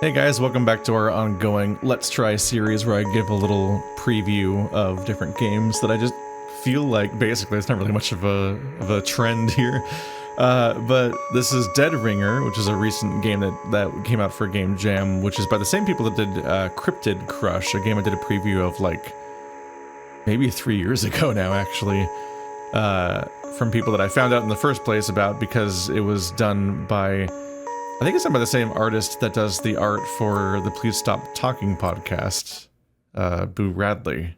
Hey guys, welcome back to our ongoing Let's Try series where I give a little preview of different games that I just feel like basically it's not really much of a trend here. But this is Dead Ringer, which is a recent game that came out for Game Jam, which is by the same people that did Cryptid Crush, a game I did a preview of like maybe 3 years ago now actually. From people that I found out in the first place about because it was done by, I think it's done by the same artist that does the art for the Please Stop Talking podcast, Boo Radley.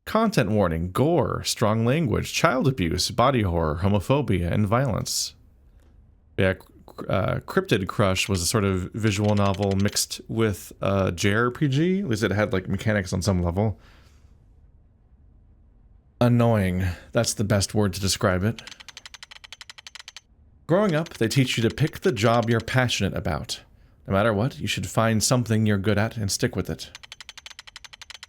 Content warning, gore, strong language, child abuse, body horror, homophobia, and violence. Yeah, Cryptid Crush was a sort of visual novel mixed with JRPG. At least it had like mechanics on some level. Annoying. That's the best word to describe it. Growing up, they teach you to pick the job you're passionate about. No matter what, you should find something you're good at and stick with it.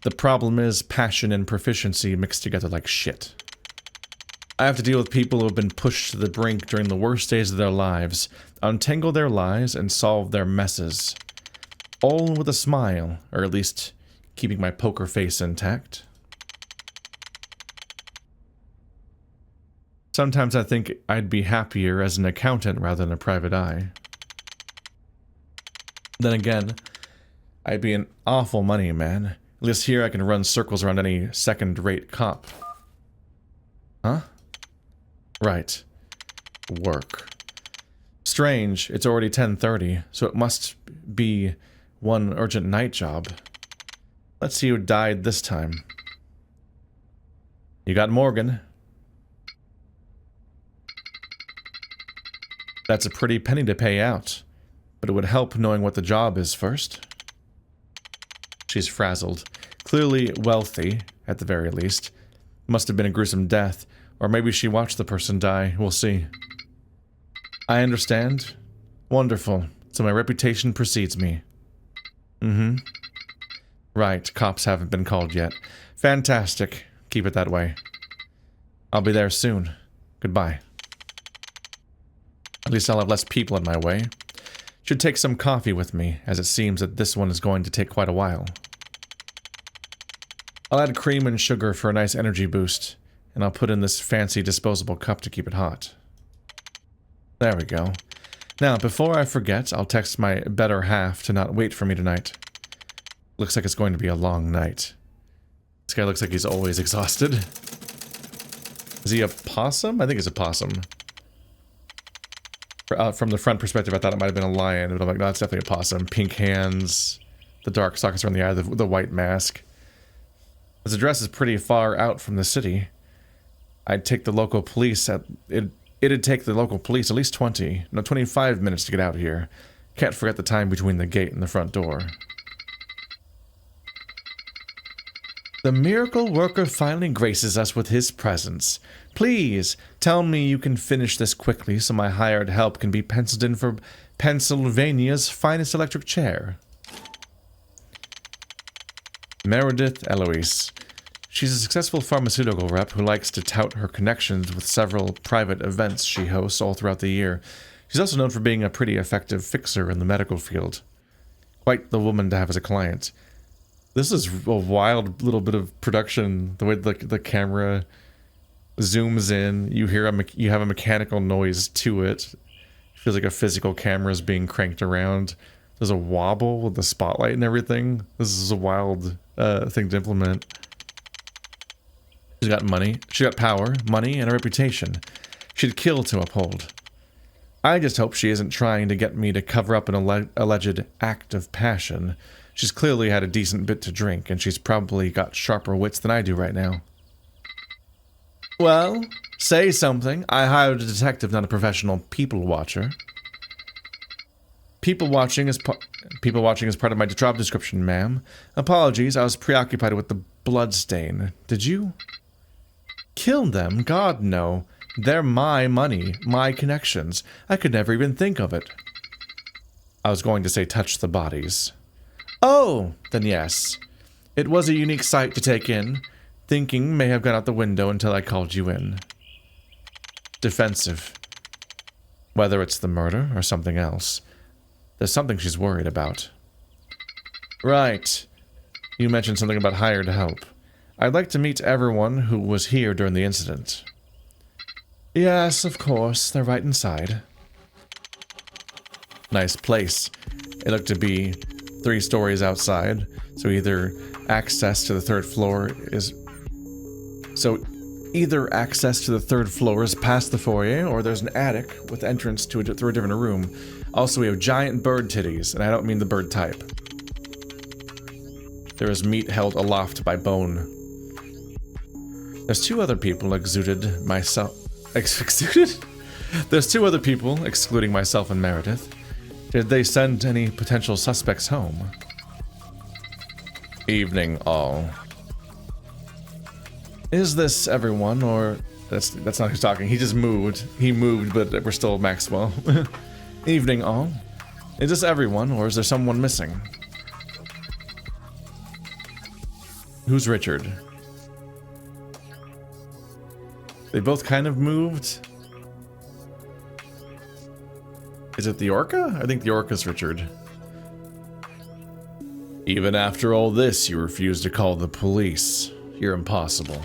The problem is passion and proficiency mixed together like shit. I have to deal with people who have been pushed to the brink during the worst days of their lives, untangle their lies, and solve their messes. All with a smile, or at least keeping my poker face intact. Sometimes I think I'd be happier as an accountant rather than a private eye. Then again, I'd be an awful money man. At least here I can run circles around any second-rate cop. Huh? Right. Work. Strange, it's already 10:30, so it must be one urgent night job. Let's see who died this time. You got Morgan. That's a pretty penny to pay out, but it would help knowing what the job is first. She's frazzled. Clearly wealthy, at the very least. Must have been a gruesome death, or maybe she watched the person die. We'll see. I understand. Wonderful. So my reputation precedes me. Right, cops haven't been called yet. Fantastic. Keep it that way. I'll be there soon. Goodbye. At least I'll have less people in my way. Should take some coffee with me, as it seems that this one is going to take quite a while. I'll add cream and sugar for a nice energy boost, and I'll put in this fancy disposable cup to keep it hot. There we go. Now, before I forget, I'll text my better half to not wait for me tonight. Looks like it's going to be a long night. This guy looks like he's always exhausted. Is he a possum? I think it's a possum. From the front perspective, I thought it might have been a lion, but I'm like, no, it's definitely a possum. Pink hands, the dark sockets around the eye, the white mask. His address is pretty far out from the city. I'd take the local police it'd take the local police at least 25 minutes to get out here. Can't forget the time between the gate and the front door. The miracle worker finally graces us with his presence. Please, tell me you can finish this quickly so my hired help can be penciled in for Pennsylvania's finest electric chair. Meredith Eloise. She's a successful pharmaceutical rep who likes to tout her connections with several private events she hosts all throughout the year. She's also known for being a pretty effective fixer in the medical field. Quite the woman to have as a client. This is a wild little bit of production. The way the camera zooms in, you have a mechanical noise to it. It feels like a physical camera is being cranked around. There's a wobble with the spotlight and everything. This is a wild thing to implement. She's got money. She got power, money, and a reputation. She'd kill to uphold. I just hope she isn't trying to get me to cover up an alleged act of passion. She's clearly had a decent bit to drink, and she's probably got sharper wits than I do right now. Well, say something. I hired a detective, not a professional people watcher. People watching is part of my job description, ma'am. Apologies, I was preoccupied with the bloodstain. Did you? Kill them? God, no. They're my money, my connections. I could never even think of it. I was going to say touch the bodies. Oh, then yes. It was a unique sight to take in. Thinking may have gone out the window until I called you in. Defensive. Whether it's the murder or something else. There's something she's worried about. Right. You mentioned something about hired help. I'd like to meet everyone who was here during the incident. Yes, of course. They're right inside. Nice place. It looked to be 3 stories outside, so either access to the third floor is past the foyer, or there's an attic with entrance through a different room. Also, we have giant bird titties, and I don't mean the bird type. There is meat held aloft by bone. There's 2 other people exuded myself. Exuded? There's 2 other people, excluding myself and Meredith. Did they send any potential suspects home? Evening, all. Is this everyone, or... That's not who's talking. He just moved. He moved, but we're still Maxwell. Evening, all. Is this everyone, or is there someone missing? Who's Richard? They both kind of moved. Is it the Orca? I think the Orca's Richard. Even after all this, you refuse to call the police. You're impossible.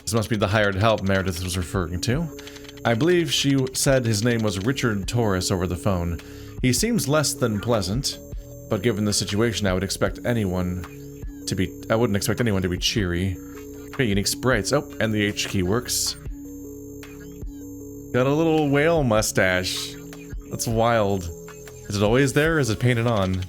This must be the hired help Meredith was referring to. I believe she said his name was Richard Torres over the phone. He seems less than pleasant, but given the situation, I wouldn't expect anyone to be cheery. Okay, unique sprites. Oh, and the H key works. Got a little whale mustache. That's wild. Is it always there, or is it painted on?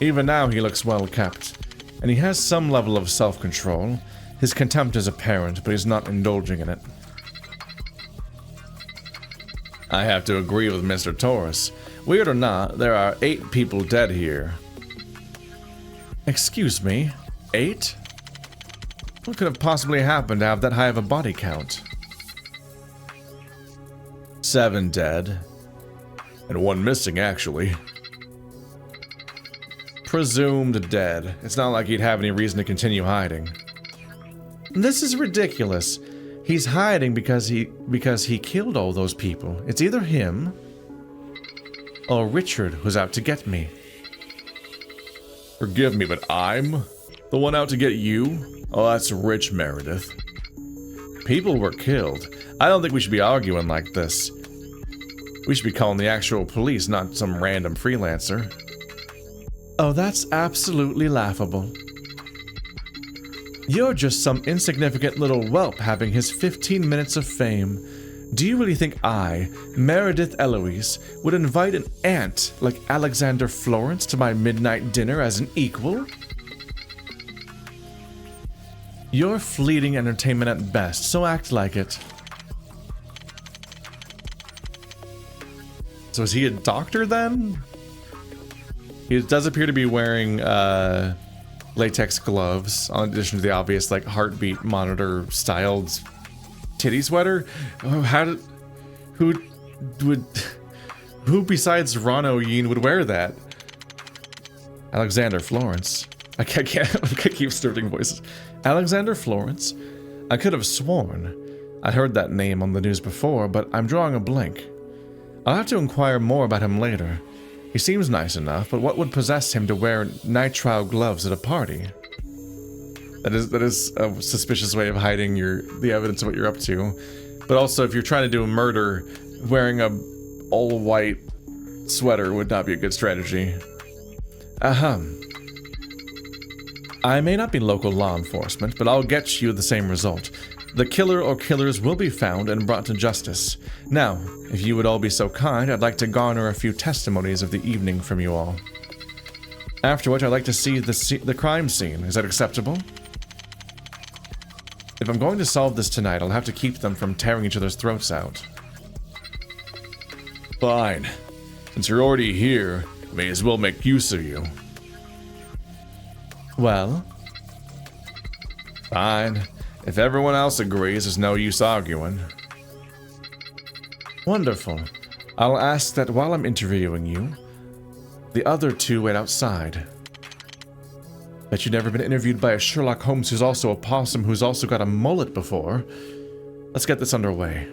Even now, he looks well kept. And he has some level of self-control. His contempt is apparent, but he's not indulging in it. I have to agree with Mr. Torres. Weird or not, there are 8 people dead here. Excuse me? 8? What could have possibly happened to have that high of a body count? 7 dead. And 1 missing, actually. Presumed dead. It's not like he'd have any reason to continue hiding. This is ridiculous. He's hiding because he killed all those people. It's either him or Richard who's out to get me. Forgive me, but I'm the one out to get you? Oh, that's rich, Meredith. People were killed. I don't think we should be arguing like this. We should be calling the actual police, not some random freelancer. Oh, that's absolutely laughable. You're just some insignificant little whelp having his 15 minutes of fame. Do you really think I, Meredith Eloise, would invite an ant like Alexander Florence to my midnight dinner as an equal? You're fleeting entertainment at best, so act like it. So is he a doctor then? He does appear to be wearing latex gloves, in addition to the obvious like heartbeat monitor styled titty sweater. Who besides Ron O'Yeen would wear that? Alexander Florence. I can't keep starting voices. Alexander Florence? I could have sworn I'd heard that name on the news before, but I'm drawing a blank. I'll have to inquire more about him later. He seems nice enough, but what would possess him to wear nitrile gloves at a party? That is a suspicious way of hiding the evidence of what you're up to. But also, if you're trying to do a murder, wearing a all-white sweater would not be a good strategy. I may not be local law enforcement, but I'll get you the same result. The killer or killers will be found and brought to justice. Now, if you would all be so kind, I'd like to garner a few testimonies of the evening from you all. After which, I'd like to see the crime scene. Is that acceptable? If I'm going to solve this tonight, I'll have to keep them from tearing each other's throats out. Fine. Since you're already here, I may as well make use of you. Well? Fine. If everyone else agrees, there's no use arguing. Wonderful. I'll ask that while I'm interviewing you, the other 2 wait outside. Bet you've never been interviewed by a Sherlock Holmes who's also a possum who's also got a mullet before. Let's get this underway.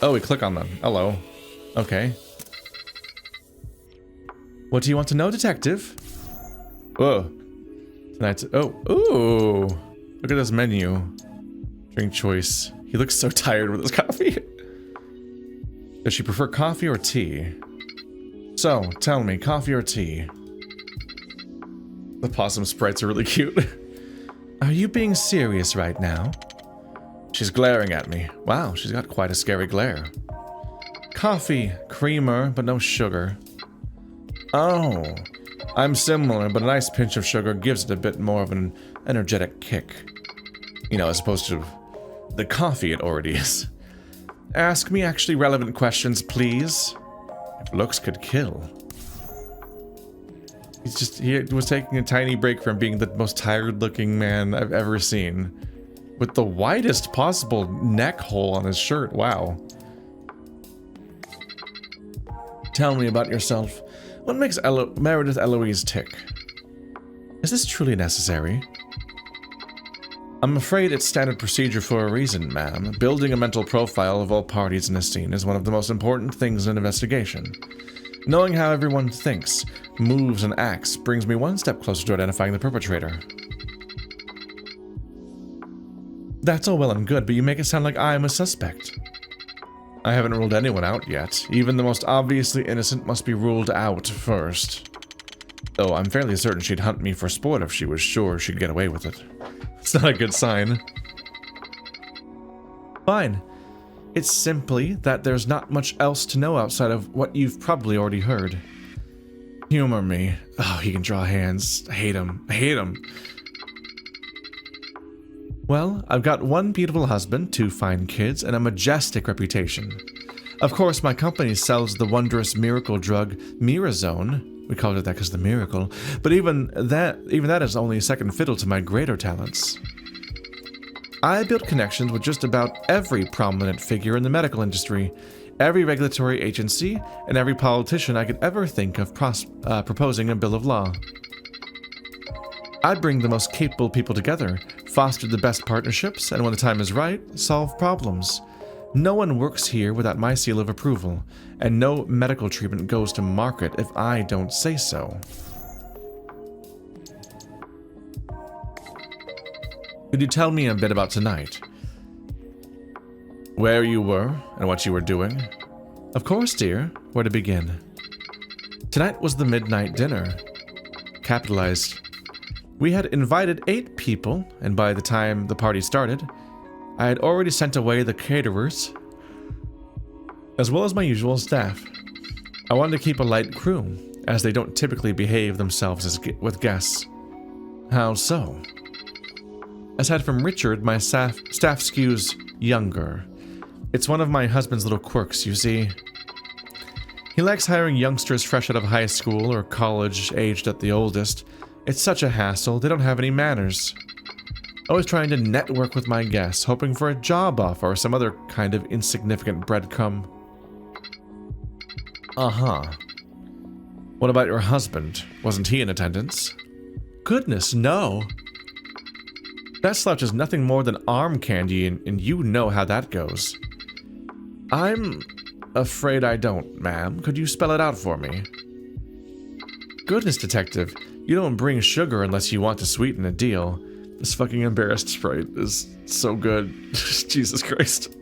Oh, we click on them. Hello. Okay. What do you want to know, detective? Oh. Tonight's... Oh. Ooh. Look at this menu. Drink choice. He looks so tired with his coffee. Does she prefer coffee or tea? So, tell me, coffee or tea? The possum sprites are really cute. Are you being serious right now? She's glaring at me. Wow, she's got quite a scary glare. Coffee, creamer, but no sugar. Oh, I'm similar, but a nice pinch of sugar gives it a bit more of an energetic kick. You know, as opposed to the coffee it already is. Ask me actually relevant questions, please. If looks could kill. He was taking a tiny break from being the most tired-looking man I've ever seen. With the widest possible neck hole on his shirt, wow. Tell me about yourself. What makes Meredith Eloise tick? Is this truly necessary? I'm afraid it's standard procedure for a reason, ma'am. Building a mental profile of all parties in a scene is one of the most important things in an investigation. Knowing how everyone thinks, moves, and acts brings me one step closer to identifying the perpetrator. That's all well and good, but you make it sound like I'm a suspect. I haven't ruled anyone out yet. Even the most obviously innocent must be ruled out first. Though I'm fairly certain she'd hunt me for sport if she was sure she'd get away with it. It's not a good sign. Fine. It's simply that there's not much else to know outside of what you've probably already heard. Humor me. Oh, he can draw hands. I hate him. I hate him. Well, I've got one beautiful husband, 2 fine kids, and a majestic reputation. Of course, my company sells the wondrous miracle drug Mirazone. We called it that because of the miracle. But even that is only second fiddle to my greater talents. I built connections with just about every prominent figure in the medical industry, every regulatory agency, and every politician I could ever think of proposing a bill of law. I'd bring the most capable people together, foster the best partnerships, and when the time is right, solve problems. No one works here without my seal of approval, and no medical treatment goes to market if I don't say so. Could you tell me a bit about tonight? Where you were, and what you were doing? Of course, dear. Where to begin? Tonight was the midnight dinner. Capitalized. We had invited 8 people, and by the time the party started, I had already sent away the caterers, as well as my usual staff. I wanted to keep a light crew, as they don't typically behave themselves with guests. How so? Aside from Richard, my staff skews younger. It's one of my husband's little quirks, you see. He likes hiring youngsters fresh out of high school or college, aged at the oldest. It's such a hassle, they don't have any manners. Always trying to network with my guests, hoping for a job offer or some other kind of insignificant breadcrumb. Uh-huh. What about your husband? Wasn't he in attendance? Goodness, no. That slouch is nothing more than arm candy, and you know how that goes. I'm afraid I don't, ma'am. Could you spell it out for me? Goodness, detective. You don't bring sugar unless you want to sweeten a deal. This fucking embarrassed sprite is so good. Jesus Christ.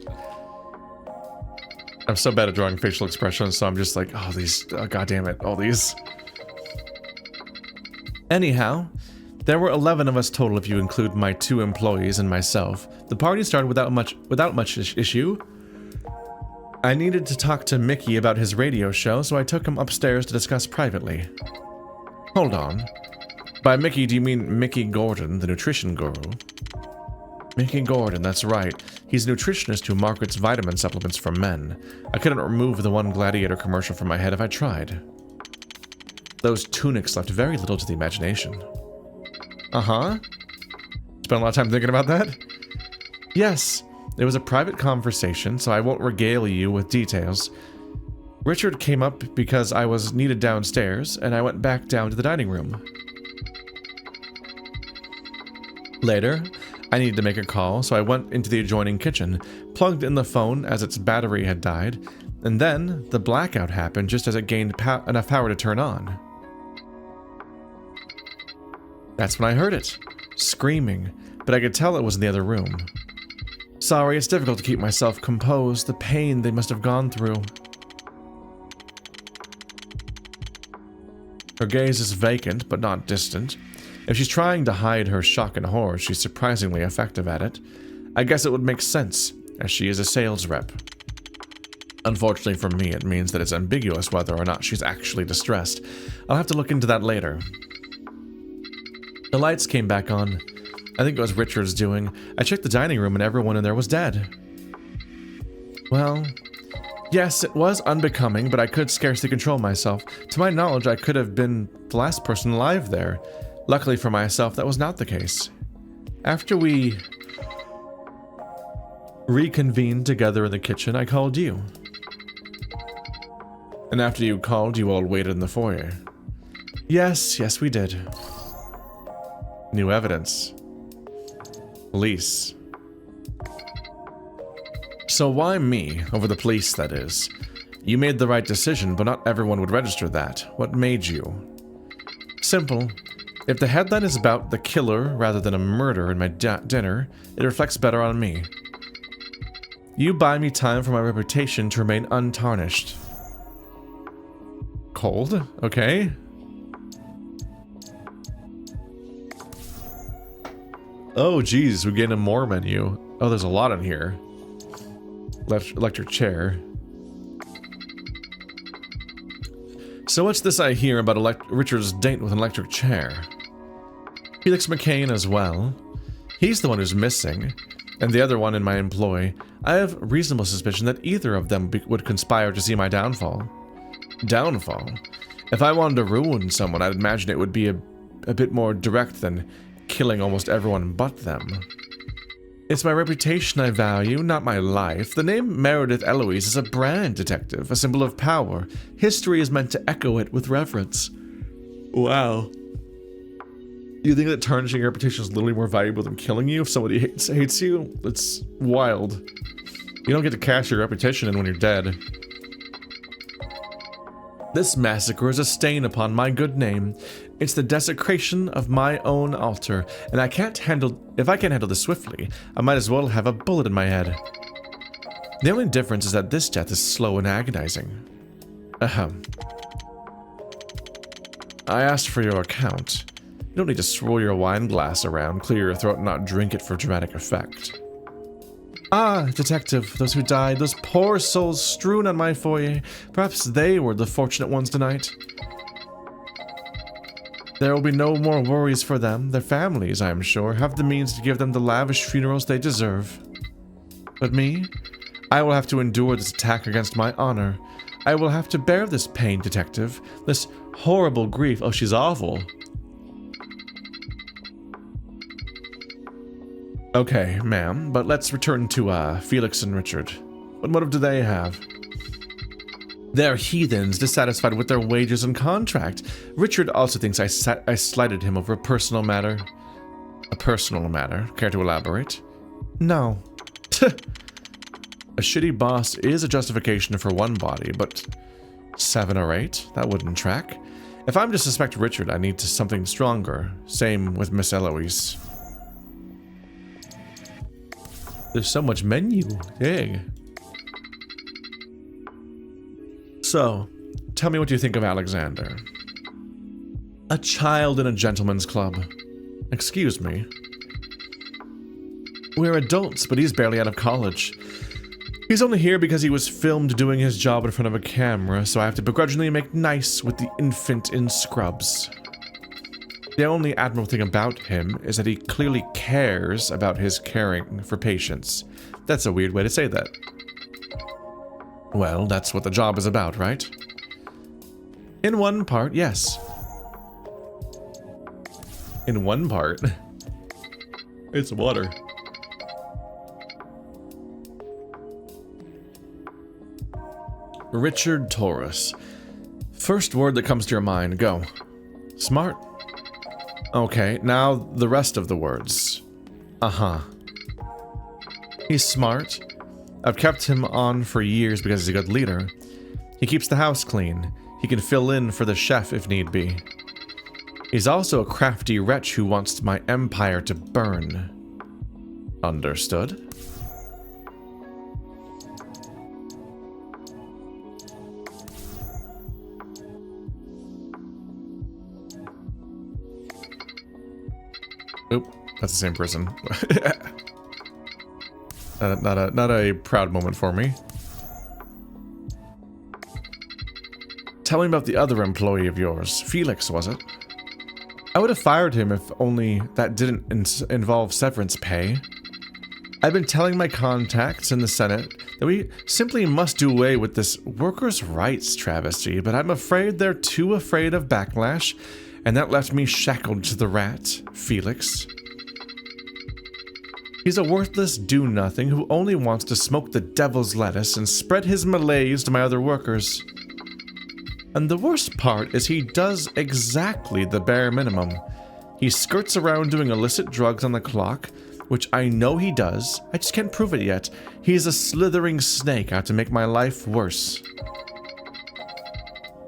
I'm so bad at drawing facial expressions, so I'm just like, oh, these, God damn it, all these. Anyhow, there were 11 of us total if you include my 2 employees and myself. The party started without much issue. I needed to talk to Mickey about his radio show, so I took him upstairs to discuss privately. Hold on. By Mickey, do you mean Mickey Gordon, the nutrition guru? Mickey Gordon, that's right. He's a nutritionist who markets vitamin supplements for men. I couldn't remove the one Gladiator commercial from my head if I tried. Those tunics left very little to the imagination. Uh-huh. Spent a lot of time thinking about that? Yes. It was a private conversation, so I won't regale you with details. Richard came up because I was needed downstairs, and I went back down to the dining room. Later, I needed to make a call, so I went into the adjoining kitchen, plugged in the phone as its battery had died, and then the blackout happened just as it gained enough power to turn on. That's when I heard it, screaming, but I could tell it was in the other room. Sorry, it's difficult to keep myself composed, the pain they must have gone through. Her gaze is vacant, but not distant. If she's trying to hide her shock and horror, she's surprisingly effective at it. I guess it would make sense, as she is a sales rep. Unfortunately for me, it means that it's ambiguous whether or not she's actually distressed. I'll have to look into that later. The lights came back on. I think it was Richard's doing. I checked the dining room and everyone in there was dead. Well, yes, it was unbecoming, but I could scarcely control myself. To my knowledge, I could have been the last person alive there. Luckily for myself, that was not the case. After we reconvened together in the kitchen, I called you. And after you called, you all waited in the foyer. Yes, we did. New evidence. Police. So why me, over the police, that is? You made the right decision, but not everyone would register that. What made you? Simple. If the headline is about the killer rather than a murder in my dinner, it reflects better on me. You buy me time for my reputation to remain untarnished. Cold? Okay. Oh, geez, we get a more menu. Oh, there's a lot in here. Electric chair. So what's this I hear about Richard's date with an electric chair? Felix McCain as well. He's the one who's missing, and the other one in my employ. I have reasonable suspicion that either of them would conspire to see my downfall. Downfall? If I wanted to ruin someone, I'd imagine it would be a bit more direct than killing almost everyone but them. It's my reputation I value, not my life. The name Meredith Eloise is a brand, detective, a symbol of power. History is meant to echo it with reverence. Wow. You think that tarnishing your reputation is literally more valuable than killing you if somebody hates you? It's wild. You don't get to cash your reputation in when you're dead. This massacre is a stain upon my good name. It's the desecration of my own altar, and if I can't handle this swiftly, I might as well have a bullet in my head. The only difference is that this death is slow and agonizing. Ahem. I asked for your account. You don't need to swirl your wine glass around, clear your throat, and not drink it for dramatic effect. Ah, detective, those who died, those poor souls strewn on my foyer. Perhaps they were the fortunate ones tonight. There will be no more worries for them. Their families, I am sure, have the means to give them the lavish funerals they deserve. But me? I will have to endure this attack against my honor. I will have to bear this pain, detective. This horrible grief. Oh, she's awful. Okay, ma'am, but let's return to, Felix and Richard. What motive do they have? They're heathens, dissatisfied with their wages and contract. Richard also thinks I slighted him over a personal matter. A personal matter? Care to elaborate? No. A shitty boss is a justification for one body, but 7 or 8? That wouldn't track. If I'm to suspect Richard, I need something stronger. Same with Miss Eloise. There's so much menu. Dang. So, tell me what you think of Alexander. A child in a gentleman's club. Excuse me. We're adults, but he's barely out of college. He's only here because he was filmed doing his job in front of a camera, so I have to begrudgingly make nice with the infant in scrubs. The only admirable thing about him is that he clearly cares about his caring for patients. That's a weird way to say that. Well, that's what the job is about, right? In one part, yes. In one part? It's water. Richard Torres. First word that comes to your mind, go. Smart. Okay, now the rest of the words. Uh-huh. He's smart. I've kept him on for years because he's a good leader. He keeps the house clean. He can fill in for the chef if need be. He's also a crafty wretch who wants my empire to burn. Understood. Oop, that's the same person. not a proud moment for me. Tell me about the other employee of yours. Felix, was it? I would have fired him if only that didn't involve severance pay. I've been telling my contacts in the Senate that we simply must do away with this workers' rights travesty, but I'm afraid they're too afraid of backlash, and that left me shackled to the rat, Felix. He's a worthless do-nothing who only wants to smoke the devil's lettuce and spread his malaise to my other workers. And the worst part is he does exactly the bare minimum. He skirts around doing illicit drugs on the clock, which I know he does, I just can't prove it yet. He's a slithering snake out to make my life worse.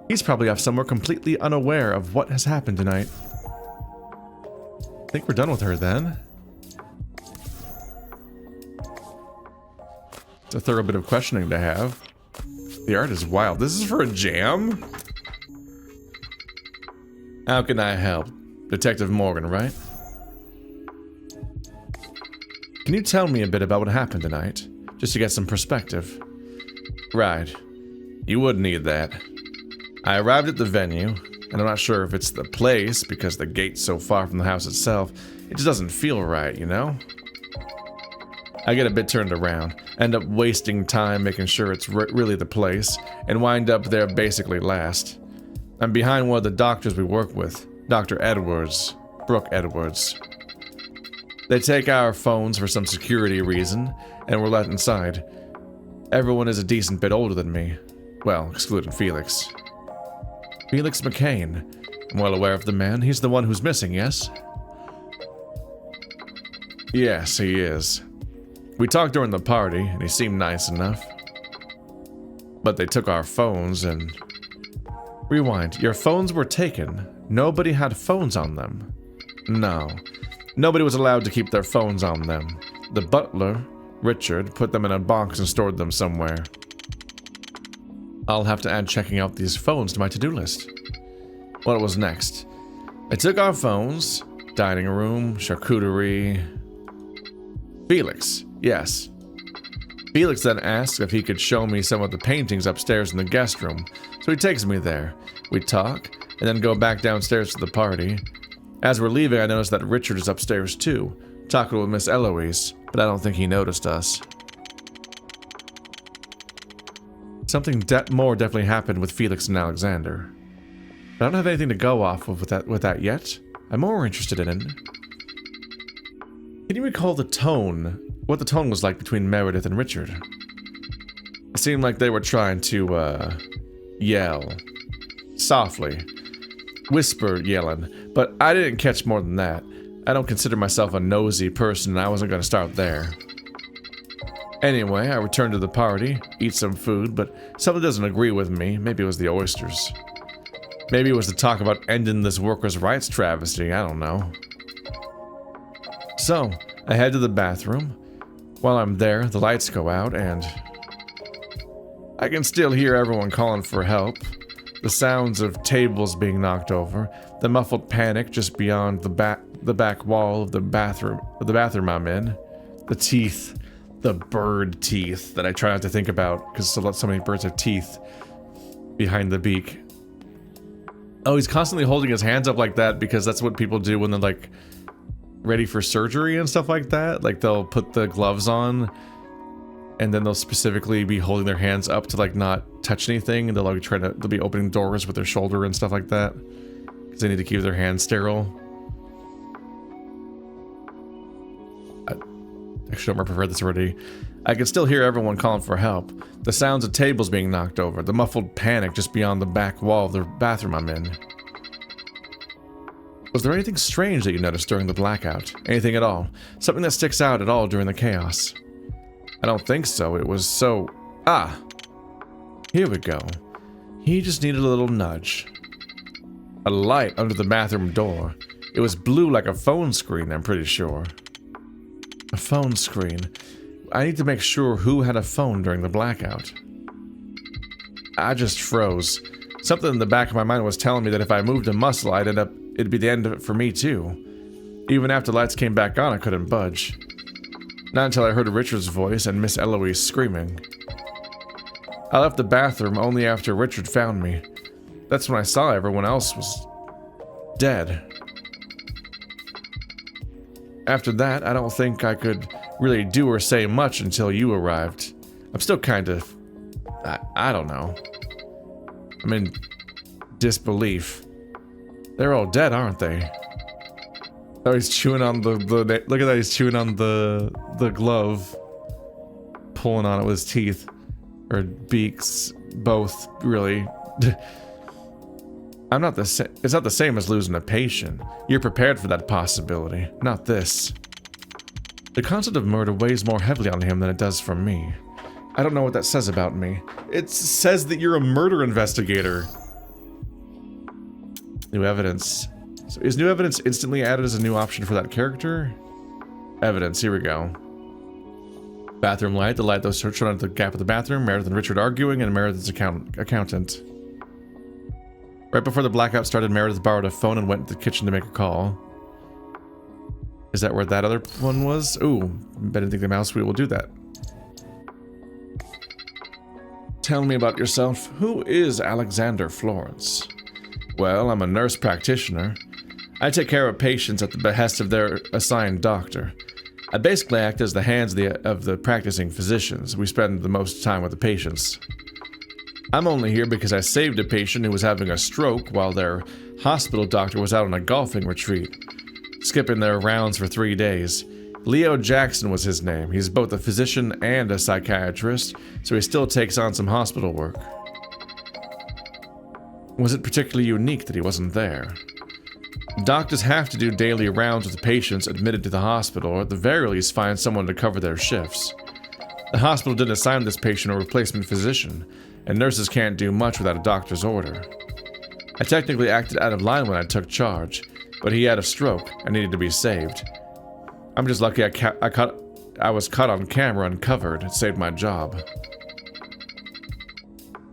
He's probably off somewhere completely unaware of what has happened tonight. I think we're done with her then. It's a thorough bit of questioning to have. The art is wild. This is for a jam? How can I help? Detective Morgan, right? Can you tell me a bit about what happened tonight? Just to get some perspective. Right. You would need that. I arrived at the venue, and I'm not sure if it's the place, because the gate's so far from the house itself, it just doesn't feel right, you know? I get a bit turned around, end up wasting time making sure it's really the place, and wind up there basically last. I'm behind one of the doctors we work with, Dr. Edwards, Brooke Edwards. They take our phones for some security reason, and we're let inside. Everyone is a decent bit older than me. Well, excluding Felix. Felix McCain. I'm well aware of the man. He's the one who's missing, yes? Yes, he is. We talked during the party, and he seemed nice enough. But they took our phones and... Rewind. Your phones were taken. Nobody had phones on them. No. Nobody was allowed to keep their phones on them. The butler, Richard, put them in a box and stored them somewhere. I'll have to add checking out these phones to my to-do list. What was next? They took our phones, dining room, charcuterie... Felix, yes. Felix then asks if he could show me some of the paintings upstairs in the guest room, so he takes me there. We talk, and then go back downstairs to the party. As we're leaving, I notice that Richard is upstairs too, talking with Miss Eloise, but I don't think he noticed us. Something more definitely happened with Felix and Alexander. But I don't have anything to go off of with that yet. I'm more interested in it. Can you recall the tone, what the tone was like between Meredith and Richard? It seemed like they were trying to, yell. Softly. Whisper yelling, but I didn't catch more than that. I don't consider myself a nosy person, and I wasn't going to start there. Anyway, I returned to the party, eat some food, but something doesn't agree with me. Maybe it was the oysters. Maybe it was the talk about ending this workers' rights travesty, I don't know. So, I head to the bathroom. While I'm there, the lights go out, and... I can still hear everyone calling for help. The sounds of tables being knocked over, the muffled panic just beyond the back wall of the bathroom I'm in, the teeth, the bird teeth that I try not to think about because so many birds have teeth behind the beak. Oh, he's constantly holding his hands up like that because that's what people do when they're like ready for surgery and stuff like that. Like they'll put the gloves on and then they'll specifically be holding their hands up to like not touch anything, and they'll like they'll be opening doors with their shoulder and stuff like that because they need to keep their hands sterile. I actually don't remember if I've read this already. I can still hear everyone calling for help. The sounds of tables being knocked over, the muffled panic just beyond the back wall of the bathroom I'm in. Was there anything strange that you noticed during the blackout? Anything at all? Something that sticks out at all during the chaos? I don't think so. It was so... Ah! Here we go. He just needed a little nudge. A light under the bathroom door. It was blue like a phone screen, I'm pretty sure. A phone screen. I need to make sure who had a phone during the blackout. I just froze. Something in the back of my mind was telling me that if I moved a muscle, it'd be the end of it for me too. Even after lights came back on, I couldn't budge. Not until I heard Richard's voice and Miss Eloise screaming. I left the bathroom only after Richard found me. That's when I saw everyone else was dead. After that, I don't think I could really do or say much until you arrived. I'm still kind of... I don't know. I'm in disbelief. They're all dead, aren't they? Oh, he's chewing on the look at that, he's chewing on the glove. Pulling on it with his teeth. Or beaks. Both, really. I'm not the same. It's not the same as losing a patient. You're prepared for that possibility. Not this. The concept of murder weighs more heavily on him than it does for me. I don't know what that says about me. It says that you're a murder investigator. New evidence. So is new evidence instantly added as a new option for that character? Evidence, here we go. Bathroom light, the light that was shown at the gap of the bathroom, Meredith and Richard arguing, and Meredith's accountant. Right before the blackout started, Meredith borrowed a phone and went to the kitchen to make a call. Is that where that other one was? Ooh, I didn't think the mouse wheel will do that. Tell me about yourself. Who is Alexander Florence? Well, I'm a nurse practitioner. I take care of patients at the behest of their assigned doctor. I basically act as the hands of the practicing physicians. We spend the most time with the patients. I'm only here because I saved a patient who was having a stroke while their hospital doctor was out on a golfing retreat, skipping their rounds for 3 days. Leo Jackson was his name. He's both a physician and a psychiatrist, so he still takes on some hospital work. Was it particularly unique that he wasn't there? Doctors have to do daily rounds with the patients admitted to the hospital, or at the very least find someone to cover their shifts. The hospital didn't assign this patient a replacement physician, and nurses can't do much without a doctor's order. I technically acted out of line when I took charge, but he had a stroke and needed to be saved. I'm just lucky I was caught on camera and covered. It saved my job.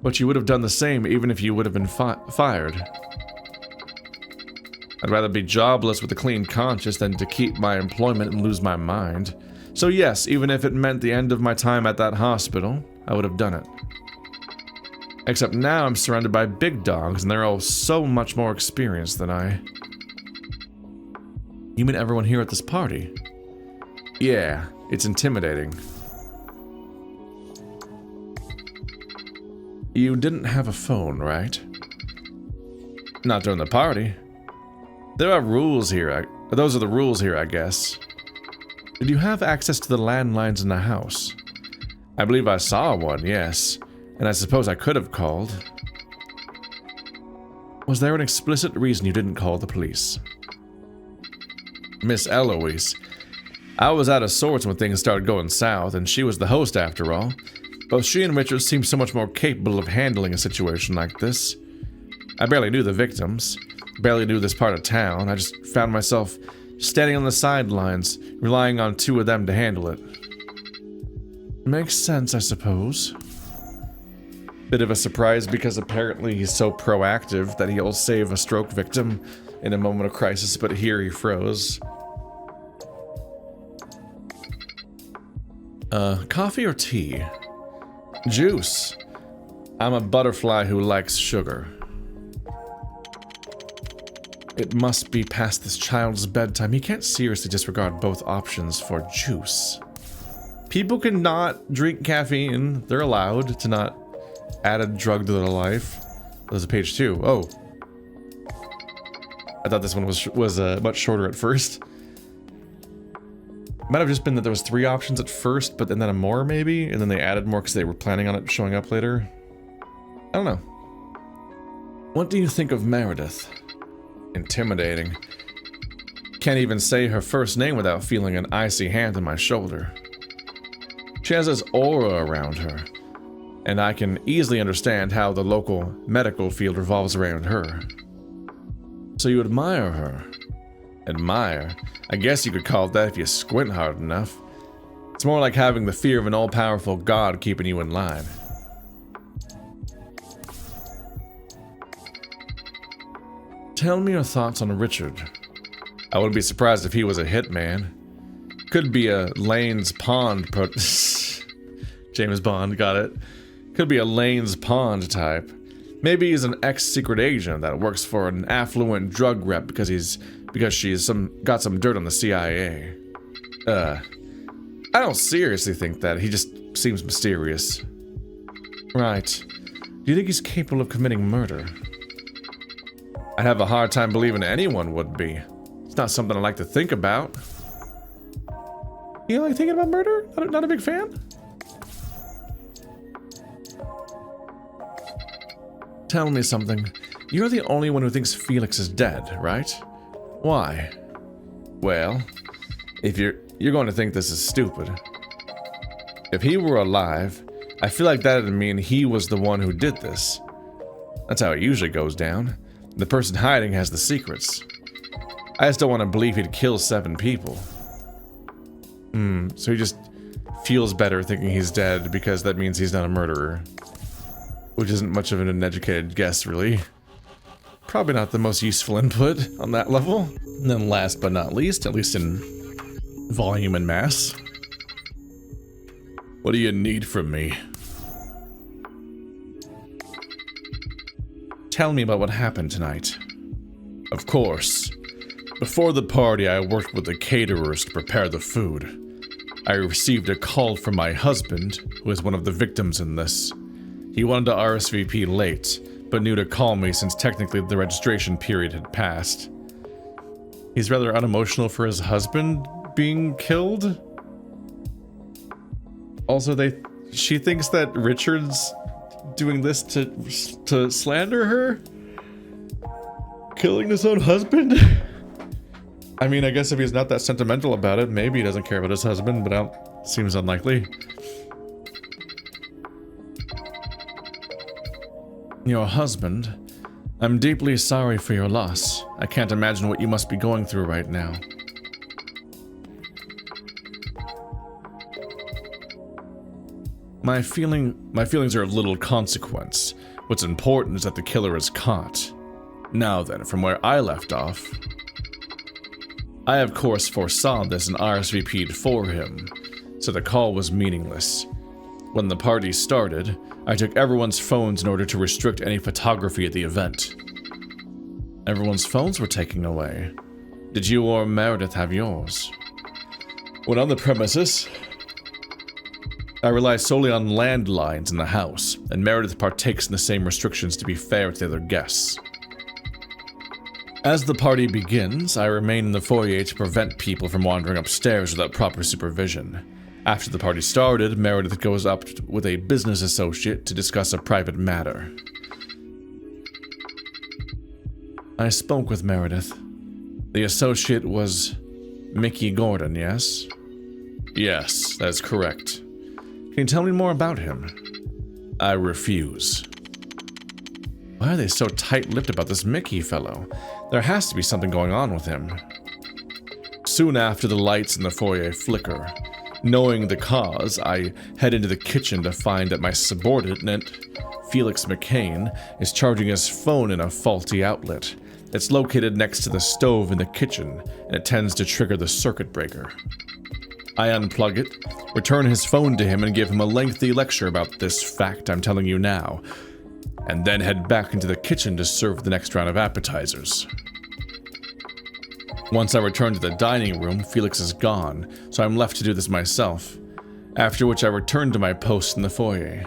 But you would have done the same even if you would have been fired. I'd rather be jobless with a clean conscience than to keep my employment and lose my mind. So yes, even if it meant the end of my time at that hospital, I would have done it. Except now I'm surrounded by big dogs and they're all so much more experienced than I. You mean everyone here at this party? Yeah, it's intimidating. You didn't have a phone, right? Not during the party. There are rules here. Those are the rules here, I guess. Did you have access to the landlines in the house? I believe I saw one, yes. And I suppose I could have called. Was there an explicit reason you didn't call the police? Miss Eloise. I was out of sorts when things started going south, and she was the host after all. Both she and Richard seemed so much more capable of handling a situation like this. I barely knew the victims. Barely knew this part of town. I just found myself standing on the sidelines, relying on 2 of them to handle it. Makes sense, I suppose. Bit of a surprise because apparently he's so proactive that he'll save a stroke victim in a moment of crisis, but here he froze. Coffee or tea? Juice. I'm a butterfly who likes sugar. It must be past this child's bedtime. He can't seriously disregard both options for juice. People cannot drink caffeine. They're allowed to not add a drug to their life. There's a page 2. Oh. I thought this one was much shorter at first. Might have just been that there was 3 options at first, but then more maybe, and then they added more because they were planning on it showing up later. I don't know. What do you think of Meredith? Intimidating. Can't even say her first name without feeling an icy hand on my shoulder. She has this aura around her, and I can easily understand how the local medical field revolves around her. So you admire her? Admire? I guess you could call it that if you squint hard enough. It's more like having the fear of an all-powerful god keeping you in line. Tell me your thoughts on Richard. I wouldn't be surprised if he was a hitman. Could be a Lane's Pond James Bond, got it. Could be a Lane's Pond type. Maybe he's an ex-secret agent that works for an affluent drug rep because she's got some dirt on the CIA. I don't seriously think that. He just seems mysterious. Right. Do you think he's capable of committing murder? I'd have a hard time believing anyone would be. It's not something I like to think about. You like thinking about murder? Not a big fan? Tell me something. You're the only one who thinks Felix is dead, right? Why? Well, if you're going to think this is stupid. If he were alive, I feel like that'd mean he was the one who did this. That's how it usually goes down. The person hiding has the secrets. I just don't want to believe he'd kill 7 people. So he just feels better thinking he's dead because that means he's not a murderer. Which isn't much of an educated guess, really. Probably not the most useful input on that level. And then last but not least, at least in volume and mass. What do you need from me? Tell me about what happened tonight. Of course. Before the party, I worked with the caterers to prepare the food. I received a call from my husband, who is one of the victims in this. He wanted to RSVP late, but knew to call me since technically the registration period had passed. He's rather unemotional for his husband being killed. Also, she thinks that Richard's doing this to slander her? Killing his own husband? I mean, I guess if he's not that sentimental about it, maybe he doesn't care about his husband, but that seems unlikely. Your husband? I'm deeply sorry for your loss. I can't imagine what you must be going through right now. My feelings are of little consequence. What's important is that the killer is caught. Now then, from where I left off, I of course foresaw this and RSVP'd for him, so the call was meaningless. When the party started, I took everyone's phones in order to restrict any photography at the event. Everyone's phones were taken away. Did you or Meredith have yours? When on the premises, I rely solely on landlines in the house, and Meredith partakes in the same restrictions to be fair to the other guests. As the party begins, I remain in the foyer to prevent people from wandering upstairs without proper supervision. After the party started, Meredith goes up with a business associate to discuss a private matter. I spoke with Meredith. The associate was Mickey Gordon, yes? Yes, that's correct. Can you tell me more about him? I refuse. Why are they so tight-lipped about this Mickey fellow? There has to be something going on with him. Soon after, the lights in the foyer flicker. Knowing the cause, I head into the kitchen to find that my subordinate, Felix McCain, is charging his phone in a faulty outlet. It's located next to the stove in the kitchen, and it tends to trigger the circuit breaker. I unplug it, return his phone to him, and give him a lengthy lecture about this fact I'm telling you now, and then head back into the kitchen to serve the next round of appetizers. Once I return to the dining room, Felix is gone, so I'm left to do this myself, after which I return to my post in the foyer.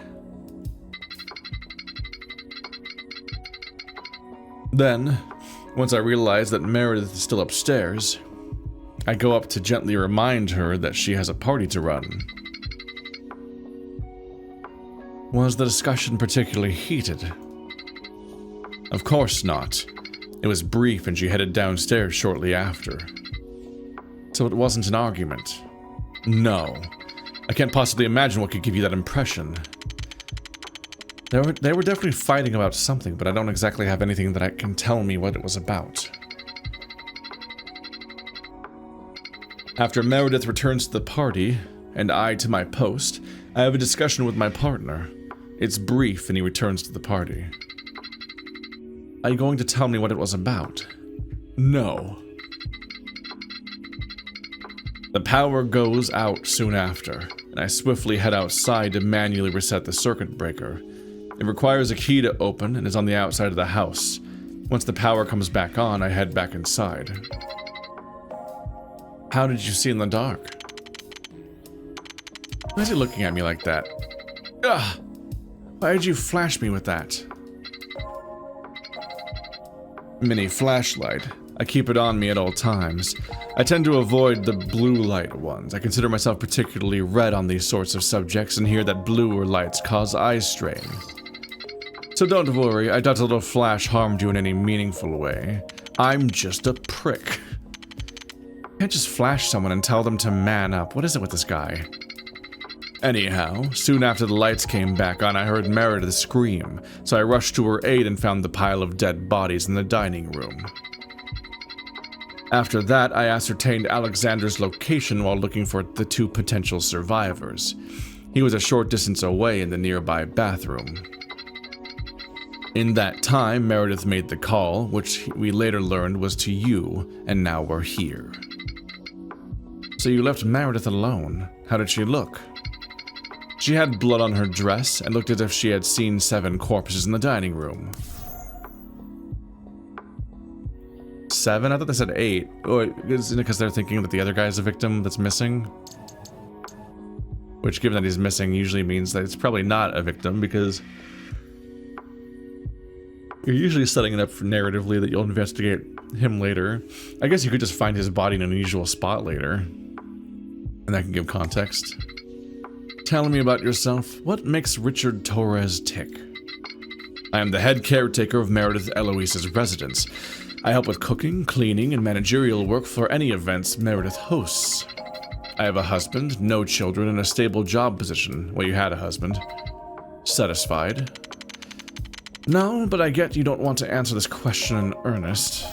Then, once I realize that Meredith is still upstairs, I go up to gently remind her that she has a party to run. Was the discussion particularly heated? Of course not. It was brief and she headed downstairs shortly after. So it wasn't an argument? No. I can't possibly imagine what could give you that impression. They were definitely fighting about something, but I don't exactly have anything that can tell me what it was about. After Meredith returns to the party, and I to my post, I have a discussion with my partner. It's brief, and he returns to the party. Are you going to tell me what it was about? No. The power goes out soon after, and I swiftly head outside to manually reset the circuit breaker. It requires a key to open and is on the outside of the house. Once the power comes back on, I head back inside. How did you see in the dark? Why is he looking at me like that? Ugh! Why did you flash me with that? Mini flashlight. I keep it on me at all times. I tend to avoid the blue light ones. I consider myself particularly red on these sorts of subjects and hear that bluer lights cause eye strain. So don't worry, I doubt a little flash harmed you in any meaningful way. I'm just a prick. I can't just flash someone and tell them to man up. What is it with this guy? Anyhow, soon after the lights came back on, I heard Meredith scream, so I rushed to her aid and found the pile of dead bodies in the dining room. After that, I ascertained Alexander's location while looking for the two potential survivors. He was a short distance away in the nearby bathroom. In that time, Meredith made the call, which we later learned was to you, and now we're here. So you left Meredith alone. How did she look? She had blood on her dress and looked as if she had seen 7 corpses in the dining room. 7? I thought they said 8. Or isn't it because they're thinking that the other guy's a victim that's missing? Which, given that he's missing, usually means that it's probably not a victim, because you're usually setting it up for narratively that you'll investigate him later. I guess you could just find his body in an unusual spot later, and that can give context. Tell me about yourself. What makes Richard Torres tick? I am the head caretaker of Meredith Eloise's residence. I help with cooking, cleaning, and managerial work for any events Meredith hosts. I have a husband, no children, and a stable job position. Well, you had a husband. Satisfied? No, but I get you don't want to answer this question in earnest.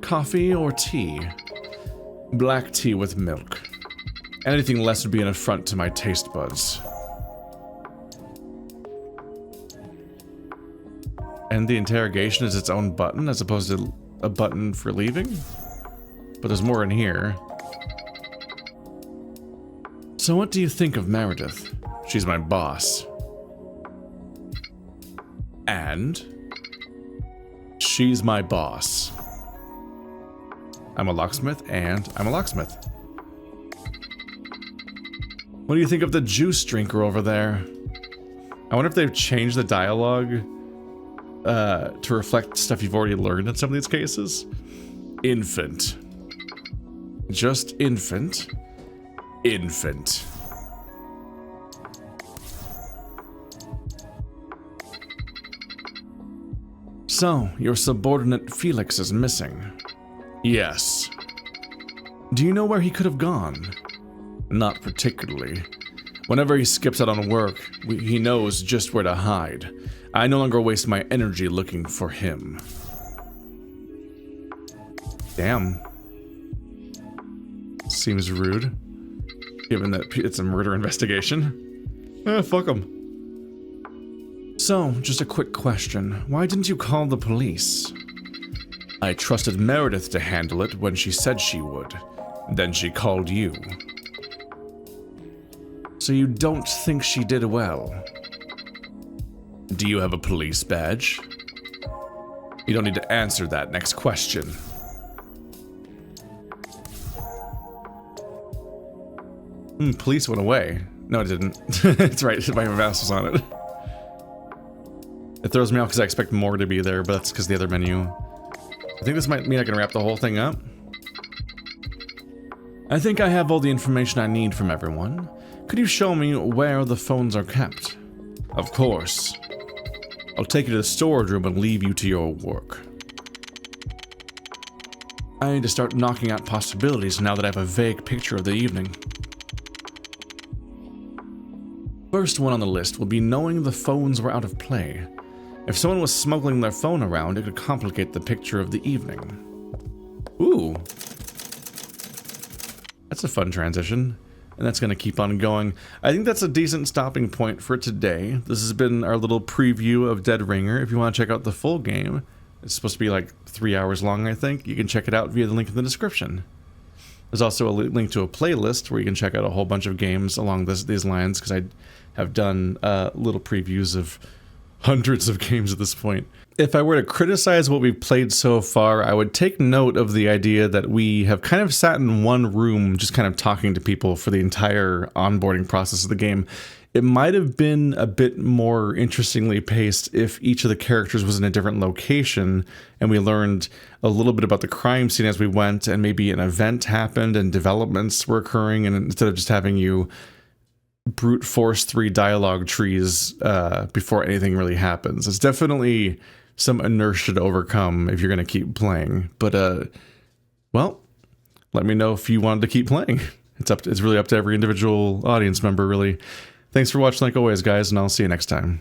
Coffee or tea? Black tea with milk. Anything less would be an affront to my taste buds. And the interrogation is its own button as opposed to a button for leaving? But there's more in here. So what do you think of Meredith? She's my boss. And she's my boss. I'm a locksmith, and I'm a locksmith. What do you think of the juice drinker over there? I wonder if they've changed the dialogue to reflect stuff you've already learned in some of these cases. Infant. Just infant. Infant. So, your subordinate Felix is missing. Yes. Do you know where he could have gone? Not particularly. Whenever he skips out on work, he knows just where to hide. I no longer waste my energy looking for him. Damn. Seems rude, given that it's a murder investigation. Fuck him. So, just a quick question. Why didn't you call the police? I trusted Meredith to handle it when she said she would. Then she called you. So you don't think she did well? Do you have a police badge? You don't need to answer that. Next question. Police went away. No, it didn't. It's right, my mouse was on it. It throws me off because I expect more to be there, but that's because the other menu. I think this might mean I can wrap the whole thing up. I think I have all the information I need from everyone. Could you show me where the phones are kept? Of course. I'll take you to the storage room and leave you to your work. I need to start knocking out possibilities now that I have a vague picture of the evening. First one on the list will be knowing the phones were out of play. If someone was smuggling their phone around, it could complicate the picture of the evening. Ooh. That's a fun transition. And that's going to keep on going. I think that's a decent stopping point for today. This has been our little preview of Dead Ringer. If you want to check out the full game, it's supposed to be like 3 hours long, I think. You can check it out via the link in the description. There's also a link to a playlist where you can check out a whole bunch of games along these lines, because I have done little previews of hundreds of games at this point. If I were to criticize what we've played so far, I would take note of the idea that we have kind of sat in one room just kind of talking to people for the entire onboarding process of the game. It might have been a bit more interestingly paced if each of the characters was in a different location and we learned a little bit about the crime scene as we went, and maybe an event happened and developments were occurring, and instead of just having you brute force 3 dialogue trees before anything really happens. It's definitely some inertia to overcome if you're going to keep playing. But, well, let me know if you wanted to keep playing. It's really up to every individual audience member, really. Thanks for watching like always, guys, and I'll see you next time.